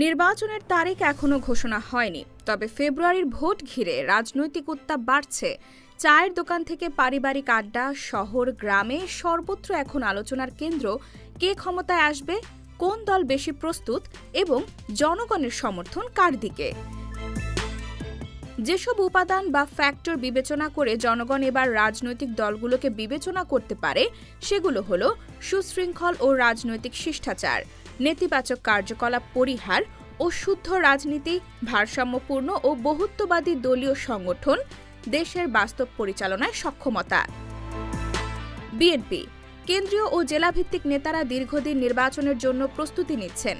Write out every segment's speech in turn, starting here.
নির্বাচনের তারিখ এখনো ঘোষণা হয়নি, তবে ফেব্রুয়ারির ভোট ঘিরে রাজনৈতিক উত্তাপ বাড়ছে। চায়ের দোকান থেকে পারিবারিক আড্ডা, শহর গ্রামে সর্বত্র এখন আলোচনার কেন্দ্র কে ক্ষমতায় আসবে, কোন দল বেশি প্রস্তুত এবং জনগণের সমর্থন কার দিকে। যেসব উপাদান বা ফ্যাক্টর বিবেচনা করে জনগণ এবার রাজনৈতিক দলগুলোকে বিবেচনা করতে পারে সেগুলো হলো সুশৃঙ্খল ও রাজনৈতিক শিষ্টাচার, নেতিবাচক কার্যকলাপ পরিহার ও শুদ্ধ রাজনীতি, ভারসাম্যপূর্ণ ও বহুত্ববাদী দলীয় সংগঠন, দেশের বাস্তব পরিচালনায় সক্ষমতা। বিএনপি কেন্দ্রীয় ও জেলাভিত্তিক নেতারা দীর্ঘদিন নির্বাচনের জন্য প্রস্তুতি নিচ্ছেন।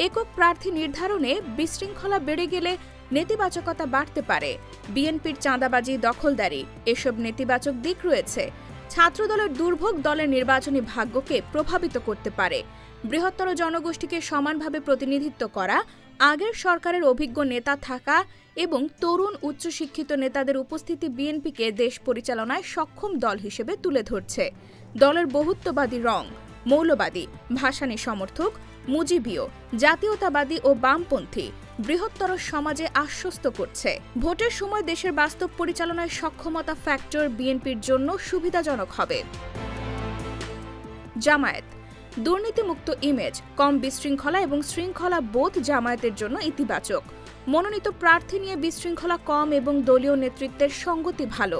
একক প্রার্থী নির্ধারণে বিশৃঙ্খলা বেড়ে গেলে নেতিবাচকতা বাড়তে পারে। বিএনপির চাঁদাবাজি, দখলদারি এসব নেতিবাচক দিক রয়েছে। ছাত্রদলের দুর্ভোগ দলের নির্বাচনী ভাগ্যকে প্রভাবিত করতে পারে। বৃহত্তর জনগোষ্ঠীকে সমানভাবে প্রতিনিধিত্ব করা, আগের সরকারের অভিজ্ঞ নেতা থাকা এবং তরুণ উচ্চশিক্ষিত নেতাদের উপস্থিতি বিএনপিকে দেশ পরিচালনায় সক্ষম দল হিসেবে তুলে ধরছে। দলের বহুত্ববাদী রং, মৌলবাদী, ভাসানী সমর্থক, মুজিবীয়, জাতীয়তাবাদী ও বামপন্থী বৃহত্তর সমাজে আশ্বস্ত করছে। ভোটের সময় দেশের বাস্তব পরিচালনায় সক্ষমতা ফ্যাক্টর বিএনপির জন্য সুবিধাজনক হবে। জামায়াত দুর্নীতিমুক্ত ইমেজ, কম বিশৃঙ্খলা এবং শৃঙ্খলা বোধ জামায়াতের জন্য ইতিবাচক। মনোনীত প্রার্থী নিয়ে বিশৃঙ্খলা কম এবং দলীয় নেতৃত্বের সঙ্গতি ভালো।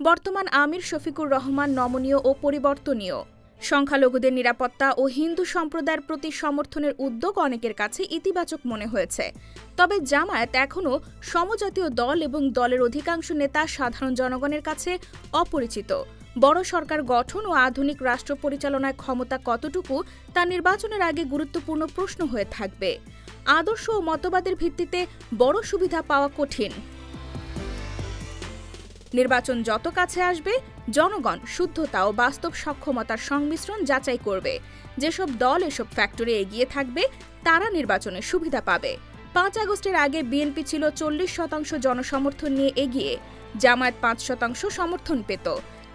বর্তমান আমির শফিকুর রহমান নমনীয় ও পরিবর্তনীয়। সংখ্যালঘুদের নিরাপত্তা ও হিন্দু সম্প্রদায়ের প্রতি সমর্থনের উদ্যোগ অনেকের কাছে ইতিবাচক মনে হয়েছে। তবে জামায়াত এখনও সমজাতীয় দল এবং দলের অধিকাংশ নেতা সাধারণ জনগণের কাছে অপরিচিত। বড় সরকার গঠন ও আধুনিক রাষ্ট্র পরিচালনায় ক্ষমতা কতটুকু তা নির্বাচনের আগে গুরুত্বপূর্ণ প্রশ্ন হয়ে থাকবে। আদর্শ ও মতবাদের ভিত্তিতে বড় সুবিধা পাওয়া কঠিন। নির্বাচন যত কাছে আসবে, জনগণ শুদ্ধতা ও বাস্তব সক্ষমতার সংমিশ্রণ যাচাই করবে। যেসব দল এসব ফ্যাক্টরে এগিয়ে থাকবে তারা নির্বাচনে সুবিধা পাবে। ৫ আগস্টের আগে বিএনপি ছিল ৪০% জনসমর্থন নিয়ে এগিয়ে, জামায়াত ৫% সমর্থন পেত।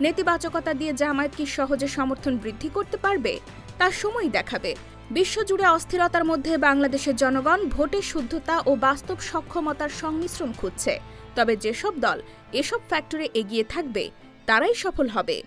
নেতিবাচকতা দিয়ে জামায়াত কি সহজে সমর্থন বৃদ্ধি করতে পারবে তা সময় দেখাবে। বিশ্বজুড়ে অস্থিরতার মধ্যে বাংলাদেশের জনগণ ভোটের শুদ্ধতা ও বাস্তব সক্ষমতার সংমিশ্রণ খুঁজছে। তবে যেসব দল এসব ফ্যাক্টরে এগিয়ে থাকবে তারাই সফল হবে।